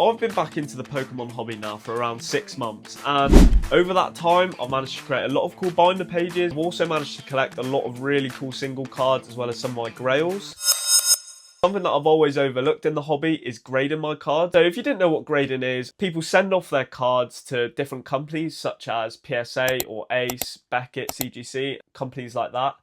I've been back into the Pokemon hobby now for around 6 months, and over that time I've managed to create a lot of cool binder pages. I've also managed to collect a lot of really cool single cards as well as some of my grails. Something that I've always overlooked in the hobby is grading my cards. So if you didn't know what grading is, people send off their cards to different companies such as PSA or Ace, Beckett, CGC, companies like that.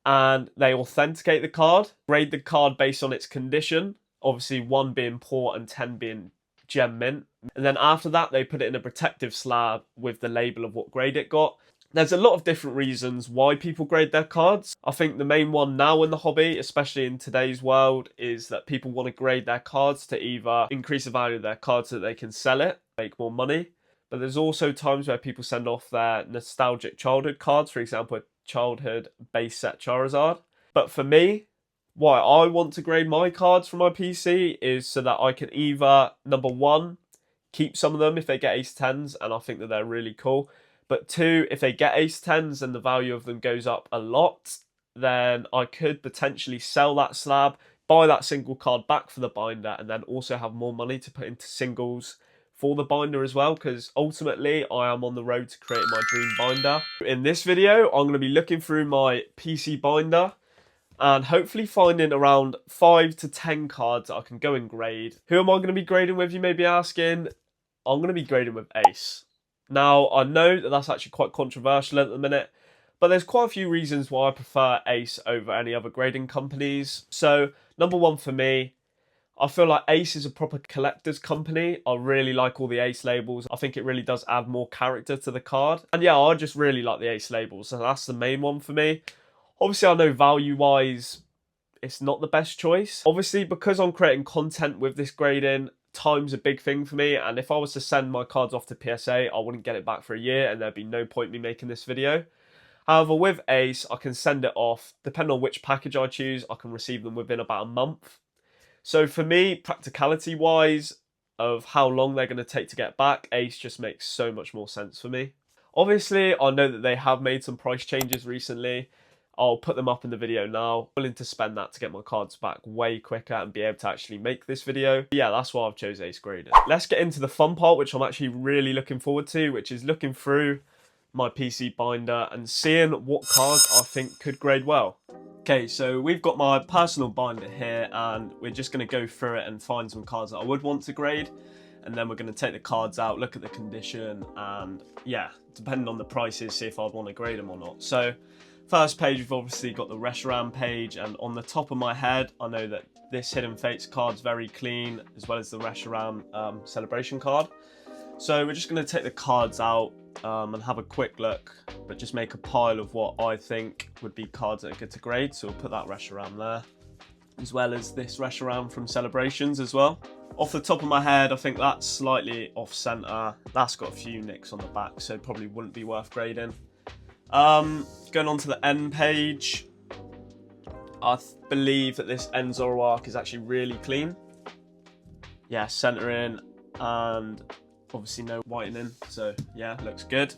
And they authenticate the card, grade the card based on its condition. Obviously 1 being poor and 10 being gem mint. And then after that, they put it in a protective slab with the label of what grade it got. There's a lot of different reasons why people grade their cards. I think the main one now in the hobby, especially in today's world, is that people want to grade their cards to either increase the value of their cards so that they can sell it, make more money. But there's also times where people send off their nostalgic childhood cards, for example, a childhood base set Charizard. But for me, why I want to grade my cards from my PC is so that I can either, number 1, keep some of them if they get Ace 10s, and I think that they're really cool. But 2, if they get Ace 10s and the value of them goes up a lot, then I could potentially sell that slab, buy that single card back for the binder, and then also have more money to put into singles for the binder as well, because ultimately I am on the road to creating my dream binder. In this video, I'm going to be looking through my PC binder and hopefully finding around 5 to 10 cards that I can go and grade. Who am I going to be grading with, you may be asking? I'm going to be grading with Ace. Now, I know that that's actually quite controversial at the minute, but there's quite a few reasons why I prefer Ace over any other grading companies. So, number 1 for me, I feel like Ace is a proper collector's company. I really like all the Ace labels. I think it really does add more character to the card. And yeah, I just really like the Ace labels, so that's the main one for me. Obviously, I know value-wise, it's not the best choice. Obviously, because I'm creating content with this grading, time's a big thing for me. And if I was to send my cards off to PSA, I wouldn't get it back for a year, and there'd be no point me making this video. However, with Ace, I can send it off. Depending on which package I choose, I can receive them within about a month. So for me, practicality-wise, of how long they're going to take to get back, Ace just makes so much more sense for me. Obviously, I know that they have made some price changes recently. I'll put them up in the video now. I'm willing to spend that to get my cards back way quicker and be able to actually make this video. But yeah, that's why I've chose Ace graded. Let's get into the fun part, which I'm actually really looking forward to, which is looking through my PC binder and seeing what cards I think could grade well. Okay, so we've got my personal binder here, and we're just going to go through it and find some cards that I would want to grade. And then we're going to take the cards out, look at the condition, and yeah, depending on the prices, see if I'd want to grade them or not. So, first page, we've obviously got the Reshiram page, and on the top of my head, I know that this Hidden Fates card's very clean, as well as the Reshiram celebration card. So we're just going to take the cards out and have a quick look, but just make a pile of what I think would be cards that are good to grade. So we'll put that Reshiram there, as well as this Reshiram from Celebrations as well. Off the top of my head, I think that's slightly off-centre. That's got a few nicks on the back, so probably wouldn't be worth grading. Going on to the end page, I believe that this end Zoroark is actually really clean. Yeah, centering and obviously no whitening, so yeah, looks good.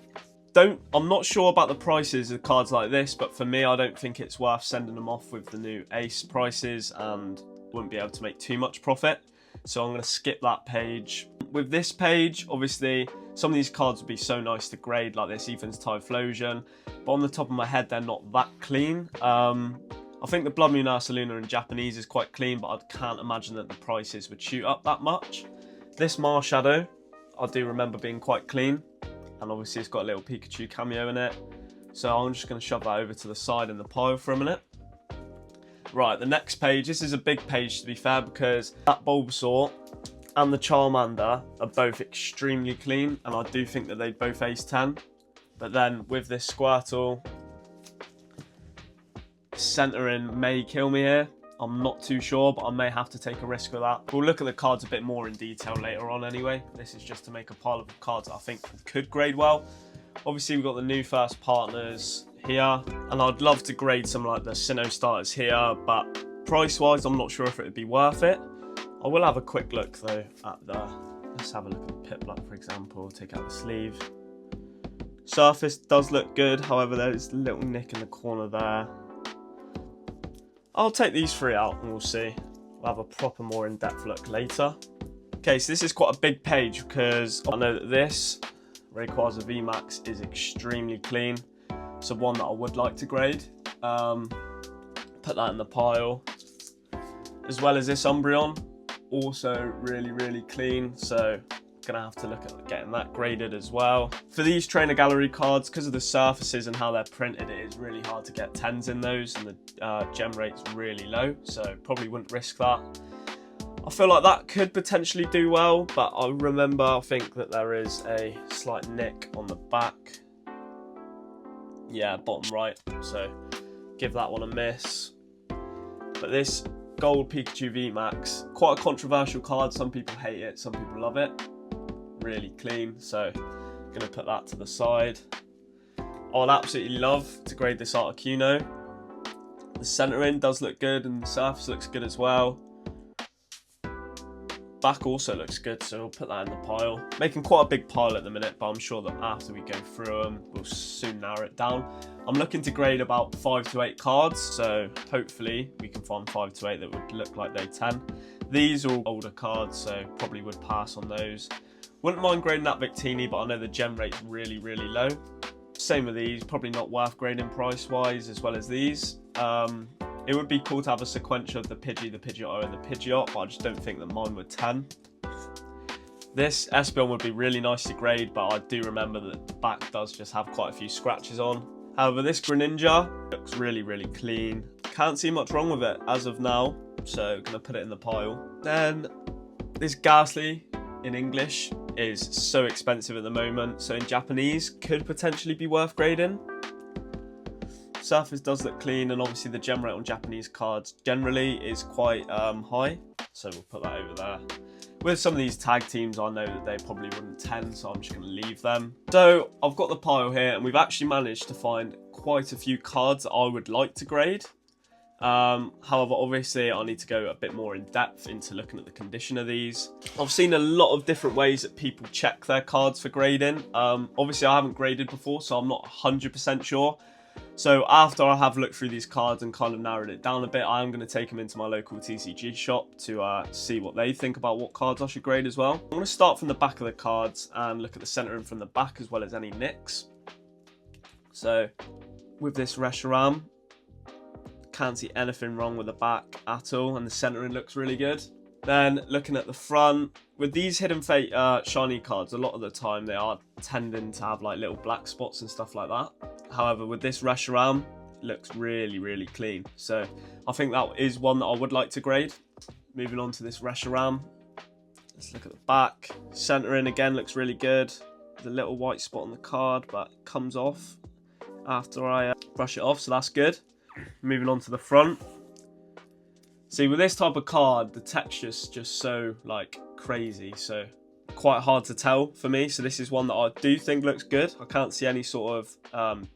I'm not sure about the prices of cards like this, but for me, I don't think it's worth sending them off with the new Ace prices and wouldn't be able to make too much profit. So I'm going to skip that page. With this page, obviously, some of these cards would be so nice to grade, like this Ethan's Typhlosion, but on the top of my head, they're not that clean. I think the Blood Moon Ursaluna in Japanese is quite clean, but I can't imagine that the prices would shoot up that much. This Marshadow, I do remember being quite clean, and obviously it's got a little Pikachu cameo in it. So I'm just going to shove that over to the side in the pile for a minute. Right, the next page, this is a big page to be fair, because that Bulbasaur and the Charmander are both extremely clean, and I do think that they both Ace 10. But then with this Squirtle, centering may kill me here. I'm not too sure, but I may have to take a risk with that. We'll look at the cards a bit more in detail later on anyway. This is just to make a pile of cards that I think could grade well. Obviously, we've got the new first partners here, and I'd love to grade some like the Sinnoh starters here, but price-wise, I'm not sure if it would be worth it. I will have a quick look though at let's have a look at the Piplup, for example, take out the sleeve. Surface does look good, however, there's a little nick in the corner there. I'll take these 3 out and we'll see. We'll have a proper more in-depth look later. Okay, so this is quite a big page because I know that this Rayquaza VMAX is extremely clean. So one that I would like to grade. Put that in the pile. As well as this Umbreon, also really clean. So gonna have to look at getting that graded as well. For these trainer gallery cards, because of the surfaces and how they're printed, it is really hard to get 10s in those, and the gem rate's really low, so probably wouldn't risk that. I feel like that could potentially do well, but I think that there is a slight nick on the back. Yeah, bottom right, so give that one a miss. But this Gold Pikachu VMAX, quite a controversial card. Some people hate it, some people love it. Really clean, so I'm gonna put that to the side. I'd absolutely love to grade this Articuno. The centering does look good and the surface looks good as well. Back also looks good, so we'll put that in the pile. Making quite a big pile at the minute, but I'm sure that after we go through them, we'll soon narrow it down. I'm looking to grade about 5 to 8 cards, so hopefully we can find 5 to 8 that would look like they're 10. These are all older cards, so probably would pass on those. Wouldn't mind grading that Victini, but I know the gem rate's really low. Same with these, probably not worth grading price-wise, as well as these. It would be cool to have a sequential of the Pidgey, the Pidgeotto, and the Pidgeot, but I just don't think that mine were 10. This Espeon would be really nice to grade, but I do remember that the back does just have quite a few scratches on. However, this Greninja looks really clean. Can't see much wrong with it as of now, so gonna put it in the pile. Then this Ghastly in English is so expensive at the moment, so in Japanese could potentially be worth grading. Surface does look clean, and obviously the gem rate on Japanese cards generally is quite high, so we'll put that over there. With some of these tag teams, I know that they probably wouldn't 10, so I'm just going to leave them. So I've got the pile here, and we've actually managed to find quite a few cards that I would like to grade. However, obviously I need to go a bit more in depth into looking at the condition of these. I've seen a lot of different ways that people check their cards for grading. Obviously I haven't graded before, so I'm not 100% sure. So after I have looked through these cards and kind of narrowed it down a bit, I am going to take them into my local TCG shop to see what they think about what cards I should grade as well. I'm going to start from the back of the cards and look at the centering from the back as well as any nicks. So with this Reshiram, can't see anything wrong with the back at all, and the centering looks really good. Then looking at the front, with these Hidden Fate shiny cards, a lot of the time they are tending to have like little black spots and stuff like that. However, with this Reshiram, it looks really clean. So I think that is one that I would like to grade. Moving on to this Reshiram, let's look at the back. Centering again looks really good. There's a little white spot on the card, but it comes off after I brush it off, so that's good. Moving on to the front. See, with this type of card, the texture's just so like crazy, so quite hard to tell for me. So this is one that I do think looks good. I can't see any sort of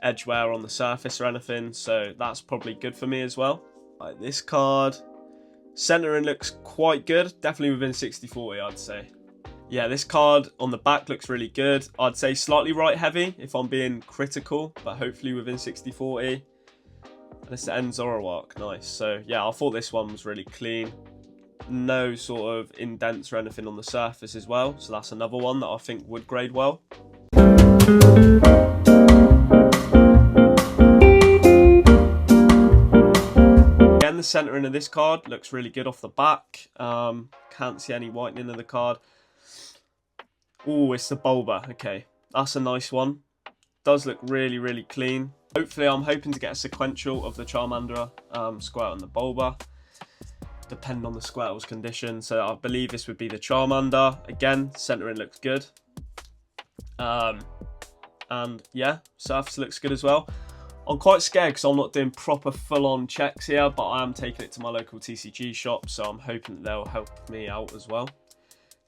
edge wear on the surface or anything, so that's probably good for me as well. Like this card, centering looks quite good, definitely within 60-40 I'd say. Yeah, this card on the back looks really good. I'd say slightly right heavy if I'm being critical, but hopefully within 60-40. And this ends Zoroark, nice. So yeah, I thought this one was really clean. No sort of indents or anything on the surface as well, so that's another one that I think would grade well. Again, the centering of this card looks really good off the back. Can't see any whitening of the card. Oh, it's the Bulba. Okay, that's a nice one. Does look really clean. Hopefully, I'm hoping to get a sequential of the Charmander, Squirtle and the Bulba, depending on the Squirtle's condition. So I believe this would be the Charmander. Again, centering looks good. And yeah, surface looks good as well. I'm quite scared because I'm not doing proper full-on checks here, but I am taking it to my local TCG shop, so I'm hoping that they'll help me out as well.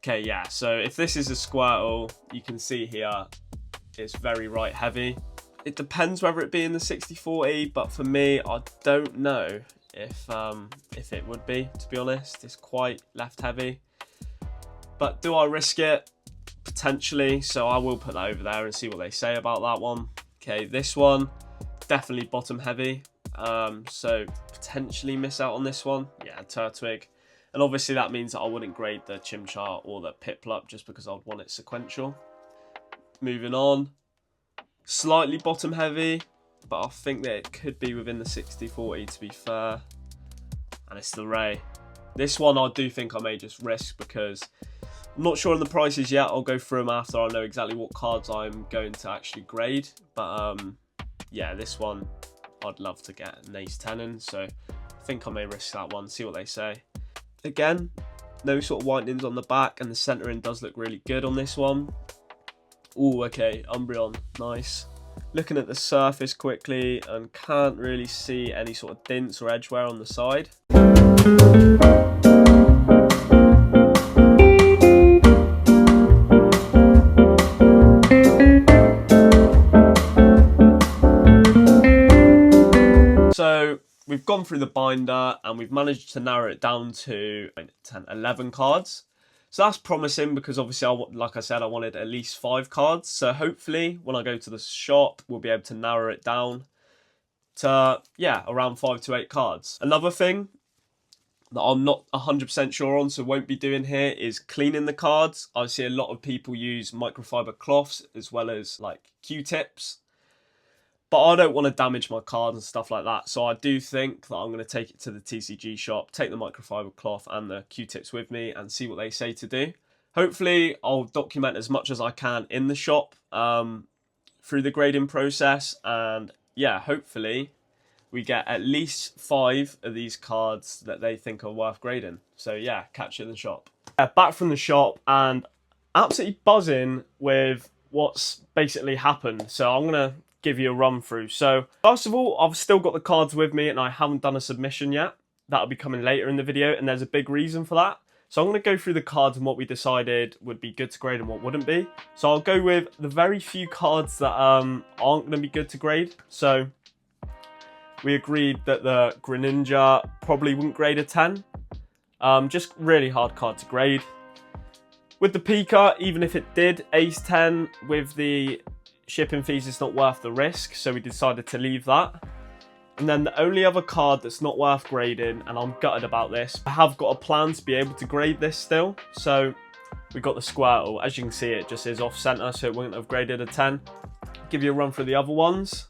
Okay, yeah, so if this is a Squirtle, you can see here, it's very right heavy. It depends whether it be in the 60-40, but for me, I don't know if it would be, to be honest. It's quite left heavy. But do I risk it? Potentially, so I will put that over there and see what they say about that one. Okay, this one, definitely bottom heavy. So potentially miss out on this one. Yeah, Turtwig. And obviously that means that I wouldn't grade the Chimchar or the Piplup just because I'd want it sequential. Moving on. Slightly bottom heavy, but I think that it could be within the 60-40 to be fair. And it's the Ray. This one I do think I may just risk because I'm not sure on the prices yet. I'll go through them after I know exactly what cards I'm going to actually grade. But yeah, this one I'd love to get an Ace 10 in, so I think I may risk that one, see what they say. Again, no sort of whitenings on the back, and the centering does look really good on this one. Oh, okay, Umbreon, nice. Looking at the surface quickly, and can't really see any sort of dints or edge wear on the side. So we've gone through the binder and we've managed to narrow it down to 10, 11 cards. So that's promising because obviously, like I said, I wanted at least 5 cards. So hopefully when I go to the shop, we'll be able to narrow it down to, yeah, around 5 to 8 cards. Another thing that I'm not 100% sure on, so won't be doing here, is cleaning the cards. I see a lot of people use microfiber cloths as well as like Q-tips. But I don't want to damage my card and stuff like that. So I do think that I'm going to take it to the TCG shop, take the microfiber cloth and the Q-tips with me and see what they say to do. Hopefully I'll document as much as I can in the shop through the grading process. And yeah, hopefully we get at least 5 of these cards that they think are worth grading. So yeah, catch you in the shop. Back from the shop and absolutely buzzing with what's basically happened. So I'm going to give you a run through. So first of all, I've still got the cards with me and I haven't done a submission yet. That'll be coming later in the video, and there's a big reason for that. So I'm going to go through the cards and what we decided would be good to grade and what wouldn't be. So I'll go with the very few cards that aren't going to be good to grade. So we agreed that the Greninja probably wouldn't grade a 10. Just really hard card to grade. With the Pika, even if it did Ace 10 with the shipping fees, it's not worth the risk, so we decided to leave that. And then the only other card that's not worth grading, and I'm gutted about this, I have got a plan to be able to grade this still. So we got the Squirtle. As you can see, it just is off center, so it wouldn't have graded a 10. Give you a run through the other ones.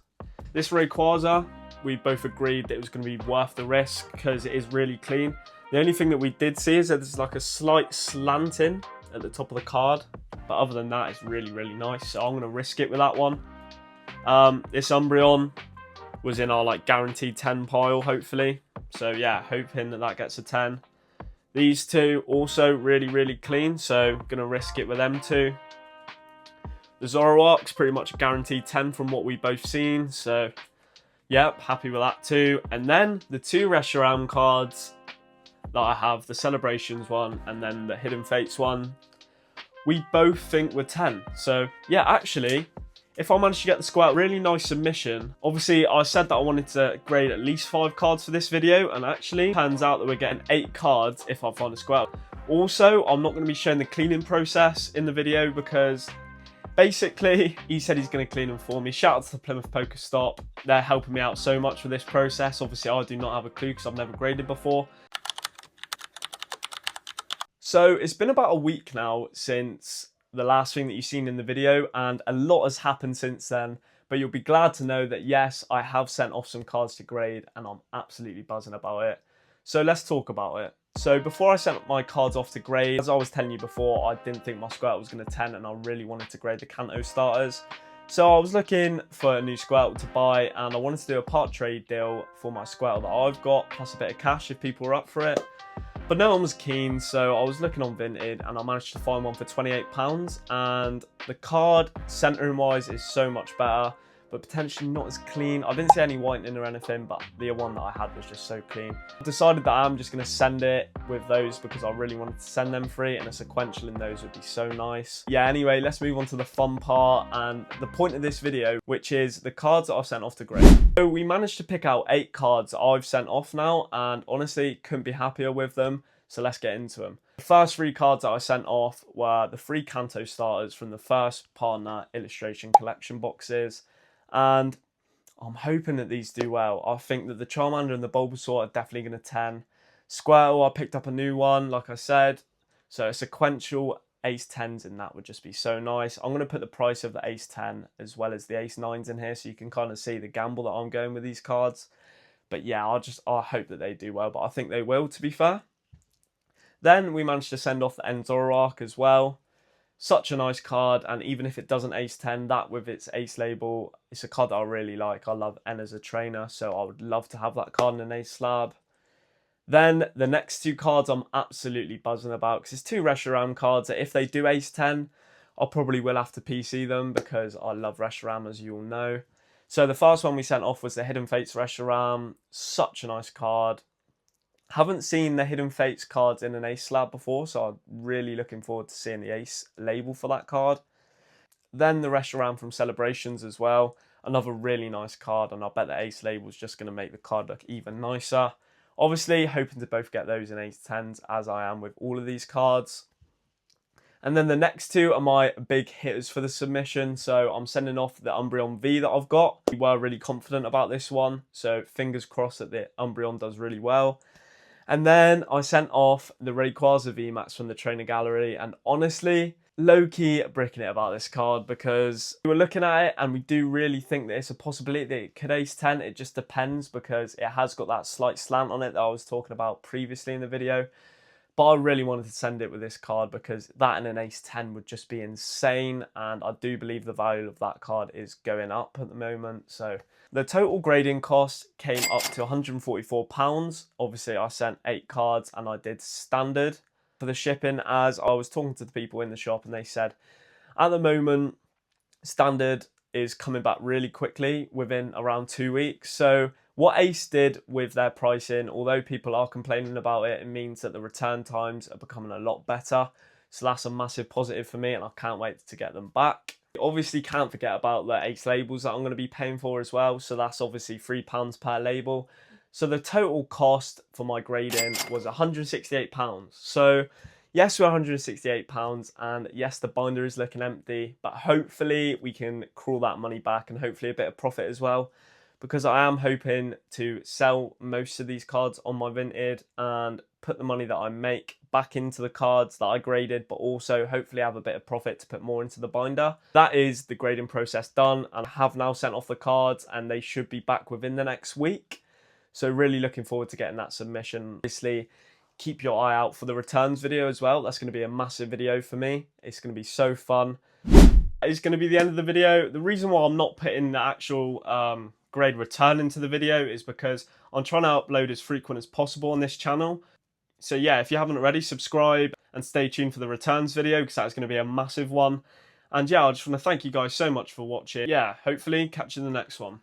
This Rayquaza, we both agreed that it was going to be worth the risk because it is really clean. The only thing that we did see is that there's like a slight slanting at the top of the card, but other than that, it's really, really nice. So I'm going to risk it with that one. This Umbreon was in our like guaranteed 10 pile, hopefully. So yeah, hoping that that gets a 10. These two also really, really clean, so going to risk it with them two. The Zoroark's pretty much a guaranteed 10 from what we've both seen, so yep, happy with that too. And then the 2 Reshiram cards that I have, the Celebrations one and then the Hidden Fates one, we both think were 10. So yeah, actually, if I managed to get the Squirtle, really nice submission. Obviously, I said that I wanted to grade at least 5 cards for this video, and actually, turns out that we're getting 8 cards if I find a Squirtle. Also, I'm not going to be showing the cleaning process in the video because basically, he said he's going to clean them for me. Shout out to the Plymouth Pokestop. They're helping me out so much with this process. Obviously, I do not have a clue because I've never graded before. So it's been about a week now since the last thing that you've seen in the video, and a lot has happened since then. But you'll be glad to know that yes, I have sent off some cards to grade and I'm absolutely buzzing about it. So let's talk about it. So before I sent my cards off to grade, as I was telling you before, I didn't think my Squirtle was going to 10 and I really wanted to grade the Kanto starters. So I was looking for a new Squirtle to buy and I wanted to do a part trade deal for my Squirtle that I've got, plus a bit of cash if people were up for it. But no one was keen, so I was looking on Vinted and I managed to find one for £28. And the card, centering wise, is so much better, but potentially not as clean. I didn't see any whitening or anything, but the one that I had was just so clean. I decided that I'm just going to send it with those because I really wanted to send them free, and a sequential in those would be so nice. Yeah, anyway, let's move on to the fun part and the point of this video, which is the cards that I've sent off to grade. So we managed to pick out 8 cards that I've sent off now, and honestly, couldn't be happier with them. So let's get into them. The first 3 cards that I sent off were the 3 Kanto starters from the first partner illustration collection boxes. And I'm hoping that these do well. I think that the Charmander and the Bulbasaur are definitely going to 10. Squirtle, I picked up a new one, like I said. So a sequential Ace 10s in that would just be so nice. I'm going to put the price of the Ace 10 as well as the Ace 9s in here so you can kind of see the gamble that I'm going with these cards. But yeah, I hope that they do well, but I think they will, to be fair. Then we managed to send off the Zoroark as well. Such a nice card, and even if it doesn't Ace 10, that with its Ace label, it's a card that I really like. I love N as a trainer, so I would love to have that card in an Ace slab. Then the next two cards I'm absolutely buzzing about, because it's two Reshiram cards that if they do Ace 10, I probably will have to PC them because I love Reshiram, as you all know. So the first one we sent off was the Hidden Fates Reshiram. Such a nice card. Haven't seen the Hidden Fates cards in an Ace slab before, so I'm really looking forward to seeing the Ace label for that card. Then the Reshiram from Celebrations as well. Another really nice card, and I bet the Ace label is just going to make the card look even nicer. Obviously, hoping to both get those in Ace 10s, as I am with all of these cards. And then the next two are my big hitters for the submission. So I'm sending off the Umbreon V that I've got. We were really confident about this one, so fingers crossed that the Umbreon does really well. And then I sent off the Rayquaza VMAX from the Trainer Gallery, and honestly, low-key bricking it about this card because we were looking at it and we do really think that it's a possibility that it could Ace 10. It just depends because it has got that slight slant on it that I was talking about previously in the video. But I really wanted to send it with this card because that and an Ace 10 would just be insane, and I do believe the value of that card is going up at the moment. So the total grading cost came up to £144. Obviously, I sent 8 cards and I did standard for the shipping, as I was talking to the people in the shop and they said at the moment standard is coming back really quickly within around 2 weeks. So what Ace did with their pricing, although people are complaining about it, it means that the return times are becoming a lot better. So that's a massive positive for me, and I can't wait to get them back. Obviously can't forget about the Ace labels that I'm going to be paying for as well. So that's obviously £3 per label. So the total cost for my grading was £168. So yes, we're £168, and yes, the binder is looking empty, but hopefully we can crawl that money back and hopefully a bit of profit as well, because I am hoping to sell most of these cards on my Vinted and put the money that I make back into the cards that I graded, but also hopefully have a bit of profit to put more into the binder. That is the grading process done, and I have now sent off the cards and they should be back within the next week. So really looking forward to getting that submission. Obviously, keep your eye out for the returns video as well. That's going to be a massive video for me. It's going to be so fun. It's going to be the end of the video. The reason why I'm not putting the actual grade return into the video is because I'm trying to upload as frequent as possible on this channel. So yeah, if you haven't already, subscribe and stay tuned for the returns video because that's going to be a massive one. And yeah, I just want to thank you guys so much for watching. Yeah, hopefully catch you in the next one.